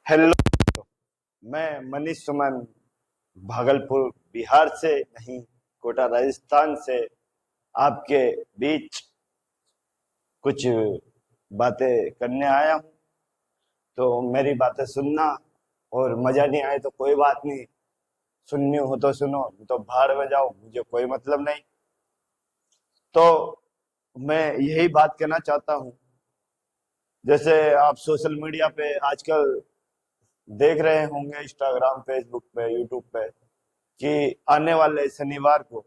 Hello. मैं मनीष सुमन भागलपुर बिहार से नहीं, कोटा राजस्थान से आपके बीच कुछ बातें करने आया हूँ। तो मेरी बातें सुनना, और मजा नहीं आए तो कोई बात नहीं, सुननी हो तो सुनो, तो भाड़ में जाओ, मुझे कोई मतलब नहीं। तो मैं यही बात कहना चाहता हूँ। जैसे आप सोशल मीडिया पे आजकल देख रहे होंगे, इंस्टाग्राम, फेसबुक पे, यूट्यूब पे, कि आने वाले शनिवार को,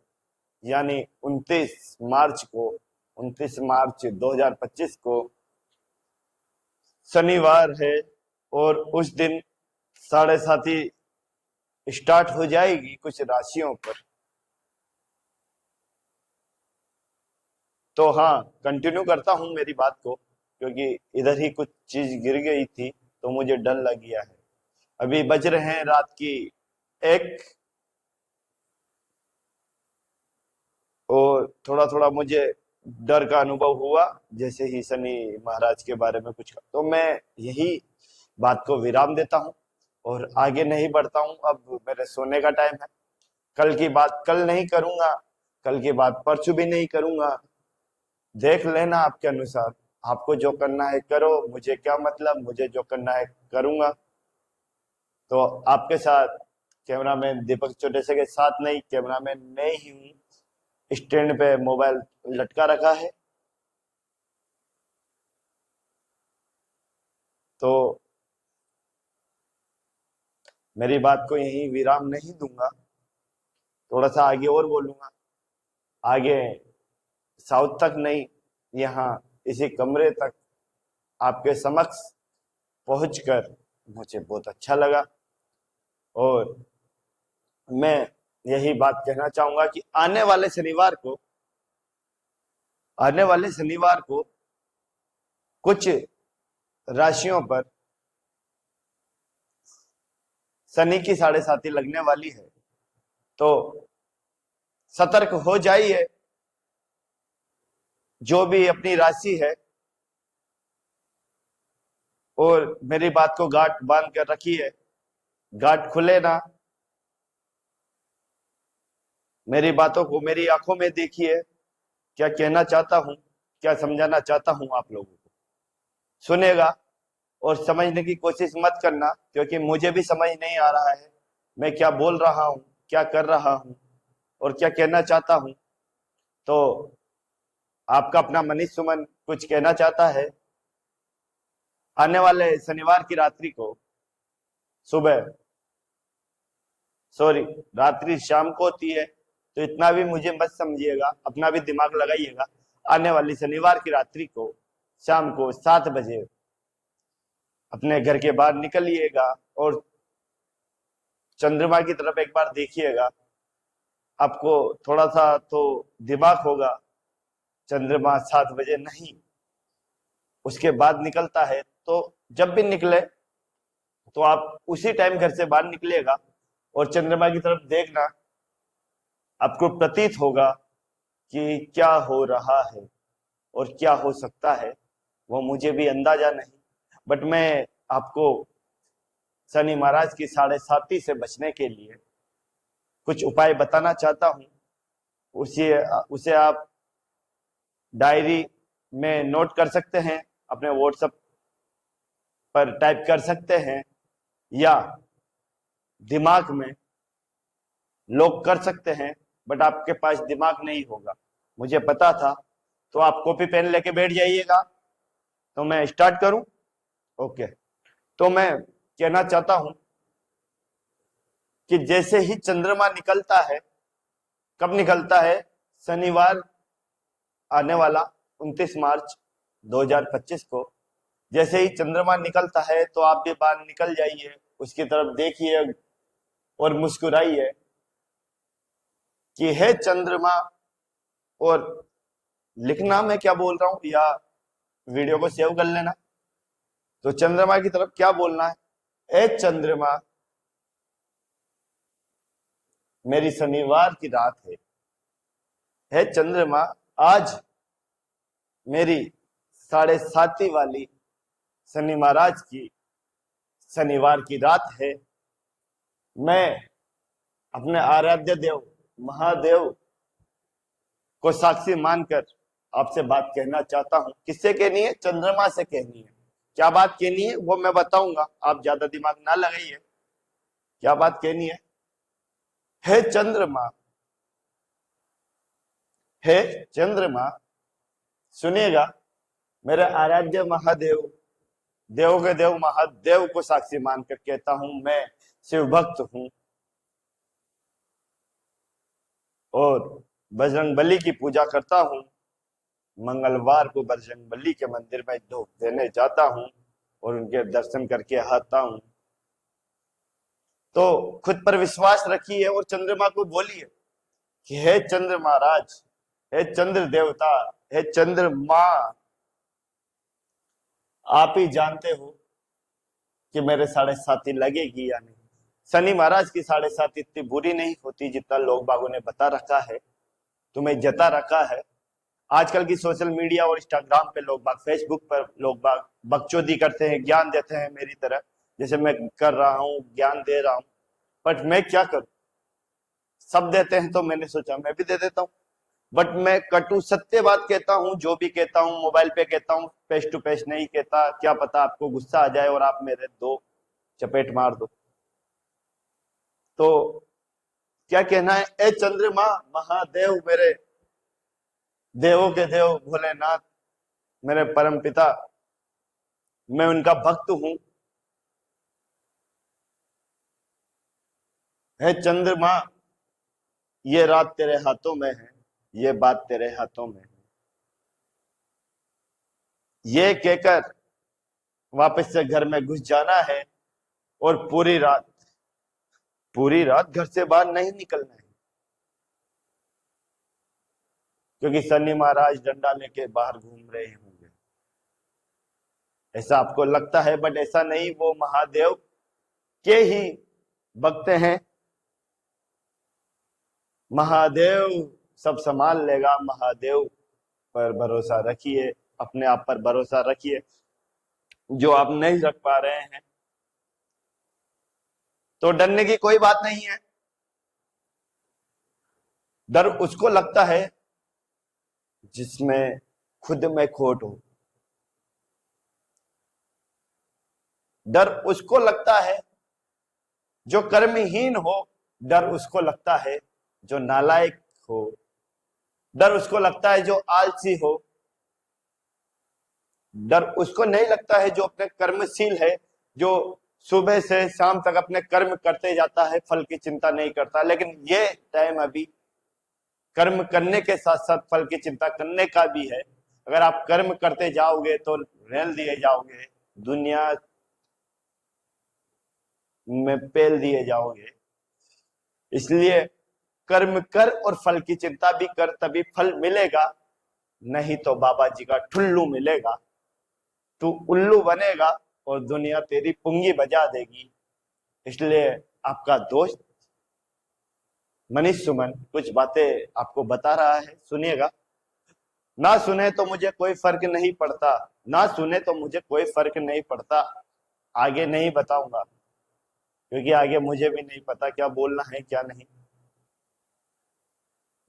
यानी 29 मार्च को, 29 मार्च 2025 को शनिवार है। और उस दिन 7:30 स्टार्ट हो जाएगी कुछ राशियों पर। तो हाँ, कंटिन्यू करता हूँ मेरी बात को, क्योंकि इधर ही कुछ चीज गिर गई थी तो मुझे डर लग गया है। अभी बज रहे हैं रात की 1, और थोड़ा थोड़ा मुझे डर का अनुभव हुआ जैसे ही शनि महाराज के बारे में कुछ। तो मैं यही बात को विराम देता हूँ और आगे नहीं बढ़ता हूँ। अब मेरे सोने का टाइम है। कल की बात कल नहीं करूंगा, कल की बात परसों भी नहीं करूंगा। देख लेना आपके अनुसार, आपको जो करना है करो, मुझे क्या मतलब, मुझे जो करना है करूंगा। तो आपके साथ कैमरामैन दीपक चौटेसे के साथ नहीं, कैमरामैन मैं ही हूँ। स्टैंड पे मोबाइल लटका रखा है। तो मेरी बात को यहीं विराम नहीं दूंगा, थोड़ा सा आगे और बोलूंगा। आगे साउथ तक नहीं, यहाँ इसी कमरे तक आपके समक्ष पहुंचकर मुझे बहुत अच्छा लगा। और मैं यही बात कहना चाहूंगा कि आने वाले शनिवार को कुछ राशियों पर शनि की 7:30 लगने वाली है। तो सतर्क हो जाइए, जो भी अपनी राशि है। और मेरी बात को गांठ बांध कर रखिए, गांठ खुले ना। मेरी बातों को मेरी आंखों में देखिए, क्या कहना चाहता हूं, क्या समझाना चाहता हूं आप लोगों को। सुनेगा और समझने की कोशिश मत करना, क्योंकि मुझे भी समझ नहीं आ रहा है मैं क्या बोल रहा हूं, क्या कर रहा हूं, और क्या कहना चाहता हूं। तो आपका अपना मनीष सुमन कुछ कहना चाहता है। आने वाले शनिवार की रात्रि को, सुबह, सॉरी, रात्रि शाम को होती है, तो इतना भी मुझे मत समझिएगा, अपना भी दिमाग लगाइएगा। आने वाली शनिवार की रात्रि को शाम को 7 बजे अपने घर के बाहर निकलिएगा और चंद्रमा की तरफ एक बार देखिएगा। आपको थोड़ा सा तो दिमाग होगा। चंद्रमा 7 बजे नहीं, उसके बाद निकलता है। तो जब भी निकले तो आप उसी टाइम घर से बाहर निकलिएगा और चंद्रमा की तरफ देखना। आपको प्रतीत होगा कि क्या हो रहा है और क्या हो सकता है, वो मुझे भी अंदाजा नहीं। बट मैं आपको शनि महाराज की 7:30 से बचने के लिए कुछ उपाय बताना चाहता हूँ। उसे उसे आप डायरी में नोट कर सकते हैं, अपने व्हाट्सएप पर टाइप कर सकते हैं, या दिमाग में लॉक कर सकते हैं। बट आपके पास दिमाग नहीं होगा, मुझे पता था। तो आप कॉपी पेन लेके बैठ जाइएगा। तो मैं स्टार्ट करूं? ओके। तो मैं कहना चाहता हूं कि जैसे ही चंद्रमा निकलता है, कब निकलता है? शनिवार आने वाला 29 मार्च 2025 को जैसे ही चंद्रमा निकलता है, तो आप भी बाहर निकल जाइए, उसकी तरफ देखिए और मुस्कुराइए कि हे चंद्रमा। और लिखना मैं क्या बोल रहा हूं, या वीडियो को सेव कर लेना। तो चंद्रमा की तरफ क्या बोलना है? ए चंद्रमा, मेरी शनिवार की रात है। हे चंद्रमा, आज मेरी 7:30 वाली शनि महाराज की शनिवार की रात है। मैं अपने आराध्य देव महादेव को साक्षी मानकर आपसे बात कहना चाहता हूं। किससे कहनी है? चंद्रमा से कहनी है। क्या बात कहनी है वो मैं बताऊंगा, आप ज्यादा दिमाग ना लगाइए। क्या बात कहनी है? हे चंद्रमा, हे चंद्रमा, सुनिएगा। मेरे आराध्य महादेव, देव के देव महादेव को साक्षी मानकर कहता हूं, मैं शिव भक्त हूं और बजरंगबली की पूजा करता हूं। मंगलवार को बजरंगबली के मंदिर में धूप देने जाता हूं और उनके दर्शन करके आता हूं। तो खुद पर विश्वास रखिए और चंद्रमा को बोलिए कि हे चंद्र महाराज, हे चंद्र देवता, हे चंद्रमा, आप ही जानते हो कि मेरे 7.5 लगेगी या नहीं। शनि महाराज की 7.5 इतनी बुरी नहीं होती जितना लोग बागों ने बता रखा है, तुम्हें जता रखा है। आजकल की सोशल मीडिया और इंस्टाग्राम पे लोग बाग, फेसबुक पर लोग बाग बकचोदी करते हैं, ज्ञान देते हैं मेरी तरह, जैसे मैं कर रहा हूँ, ज्ञान दे रहा हूँ। बट मैं क्या करूं, सब देते हैं तो मैंने सोचा मैं भी दे देता हूँ। बट मैं कटु सत्य बात कहता हूँ, जो भी कहता हूँ मोबाइल पे कहता हूँ, फेस टू फेस नहीं कहता। क्या पता आपको गुस्सा आ जाए और आप मेरे 2 चपेट मार दो। तो क्या कहना है? ए चंद्रमा महादेव, मेरे देवों के देव भोलेनाथ, मेरे परम पिता, मैं उनका भक्त हूं। हे चंद्रमा, ये रात तेरे हाथों में है, ये बात तेरे हाथों में है। ये कहकर वापस से घर में घुस जाना है और पूरी रात घर से बाहर नहीं निकलना है, क्योंकि शनि महाराज डंडा लेके बाहर घूम रहे होंगे। ऐसा आपको लगता है, बट ऐसा नहीं, वो महादेव के ही भक्त हैं। महादेव सब संभाल लेगा। महादेव पर भरोसा रखिए, अपने आप पर भरोसा रखिए, जो आप नहीं रख पा रहे हैं तो डरने की कोई बात नहीं है। डर उसको लगता है जिसमें खुद में खोट हो। डर उसको लगता है जो कर्महीन हो। डर उसको लगता है जो नालायक हो। डर उसको लगता है जो आलसी हो। डर उसको नहीं लगता है जो अपने कर्मशील है, जो सुबह से शाम तक अपने कर्म करते जाता है, फल की चिंता नहीं करता। लेकिन ये टाइम अभी कर्म करने के साथ साथ फल की चिंता करने का भी है। अगर आप कर्म करते जाओगे तो रेल दिए जाओगे, दुनिया में पेल दिए जाओगे। इसलिए कर्म कर और फल की चिंता भी कर, तभी फल मिलेगा। नहीं तो बाबा जी का ठुल्लू मिलेगा, तू उल्लू बनेगा और दुनिया तेरी पुंगी बजा देगी। इसलिए आपका दोस्त मनीष सुमन कुछ बातें आपको बता रहा है, सुनिएगा। ना सुने तो मुझे कोई फर्क नहीं पड़ता, ना सुने तो मुझे कोई फर्क नहीं पड़ता। आगे नहीं बताऊंगा, क्योंकि आगे मुझे भी नहीं पता क्या बोलना है क्या नहीं।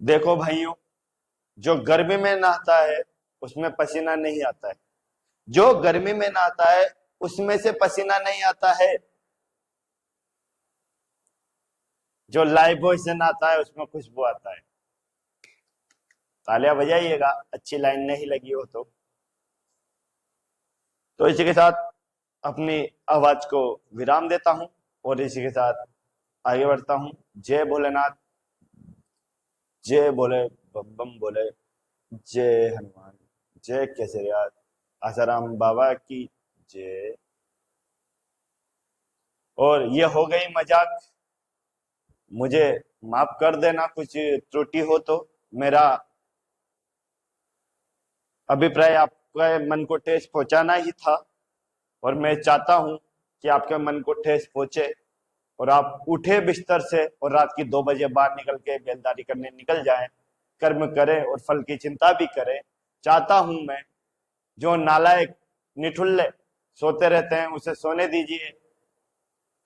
देखो भाइयों, जो गर्मी में नहाता है उसमें पसीना नहीं आता है, जो गर्मी में नहाता है उसमें से पसीना नहीं आता है, जो लाइफबॉय से नहाता है उसमें खुशबू आता है। तालियां बजाइएगा, अच्छी लाइन नहीं लगी हो तो इसी के साथ अपनी आवाज को विराम देता हूं और इसी के साथ आगे बढ़ता हूं। जय भोलेनाथ, जय भोले बम बम बोले, जय हनुमान, जय केसरिया, आसाराम बाबा की जय। और ये हो गई मजाक, मुझे माफ कर देना कुछ त्रुटि हो तो। मेरा अभिप्राय आपके मन को ठेस पहुंचाना ही था और मैं चाहता हूं कि आपके मन को ठेस पहुंचे और आप उठे बिस्तर से और रात की 2 बजे बाहर निकल के बेलदारी करने निकल जाएं, कर्म करें और फल की चिंता भी करें। चाहता हूं मैं, जो नालायक निठुल्ले सोते रहते हैं उसे सोने दीजिए,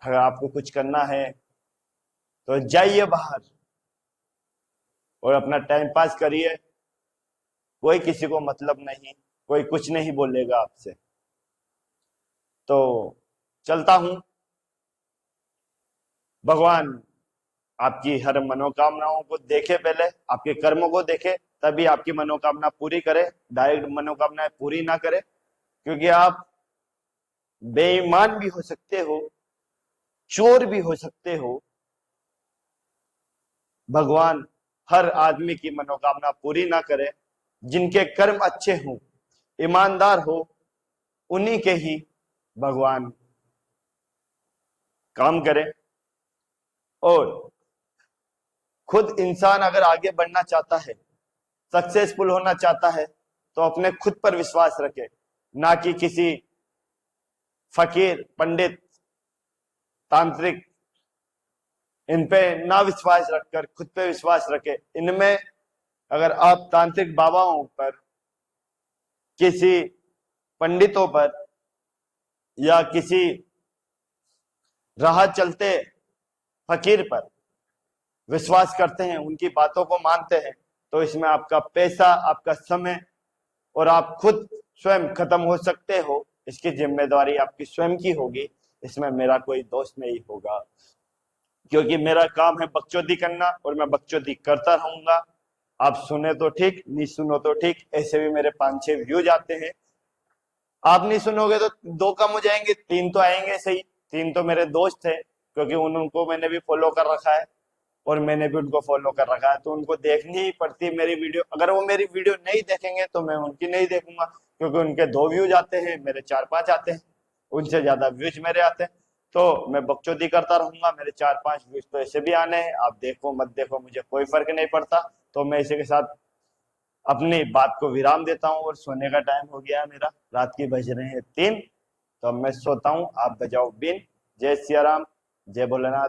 अगर आपको कुछ करना है तो जाइए बाहर और अपना टाइम पास करिए। कोई किसी को मतलब नहीं, कोई कुछ नहीं बोलेगा आपसे। तो चलता हूं। भगवान आपकी हर मनोकामनाओं को देखे, पहले आपके कर्मों को देखे, तभी आपकी मनोकामना पूरी करे। डायरेक्ट मनोकामनाएं पूरी ना करे, क्योंकि आप बेईमान भी हो सकते हो, चोर भी हो सकते हो। भगवान हर आदमी की मनोकामना पूरी ना करे। जिनके कर्म अच्छे हों, ईमानदार हो, उन्हीं के ही भगवान काम करे। और खुद इंसान अगर आगे बढ़ना चाहता है, सक्सेसफुल होना चाहता है, तो अपने खुद पर विश्वास रखे, ना कि किसी फकीर, पंडित, तांत्रिक, इन पे ना विश्वास रखकर खुद पे विश्वास रखे। इनमें अगर आप तांत्रिक बाबाओं पर, किसी पंडितों पर या किसी राह चलते फकीर पर विश्वास करते हैं, उनकी बातों को मानते हैं, तो इसमें आपका पैसा, आपका समय और आप खुद स्वयं खत्म हो सकते हो। इसकी जिम्मेदारी आपकी स्वयं की होगी। इसमें मेरा कोई दोष नहीं होगा, क्योंकि मेरा काम है बकचोदी करना और मैं बकचोदी करता रहूंगा। आप सुने तो ठीक, नहीं सुनो तो ठीक। ऐसे भी मेरे 5-6 व्यूज आते हैं। आप नहीं सुनोगे तो 2 कम हो जाएंगे, 3 तो आएंगे सही। 3 तो मेरे दोस्त है, क्योंकि उनको मैंने भी फॉलो कर रखा है और मैंने भी उनको फॉलो कर रखा है, तो उनको देखनी ही पड़ती है मेरी वीडियो। अगर वो मेरी वीडियो नहीं देखेंगे तो मैं उनकी नहीं देखूंगा, क्योंकि उनके 2 व्यूज आते हैं, मेरे 4-5 आते हैं, उनसे ज्यादा व्यूज मेरे आते हैं। तो मैं बकचोदी करता रहूंगा। मेरे 4-5 व्यूज तो ऐसे भी आने हैं, आप देखो मत देखो मुझे कोई फर्क नहीं पड़ता। तो मैं इसी के साथ अपनी बात को विराम देता हूँ और सोने का टाइम हो गया है मेरा। रात की बज रहे हैं 3, तो अब मैं सोता हूँ। आप बजाओ बीन। जय सिया राम, जय भोलेनाथ।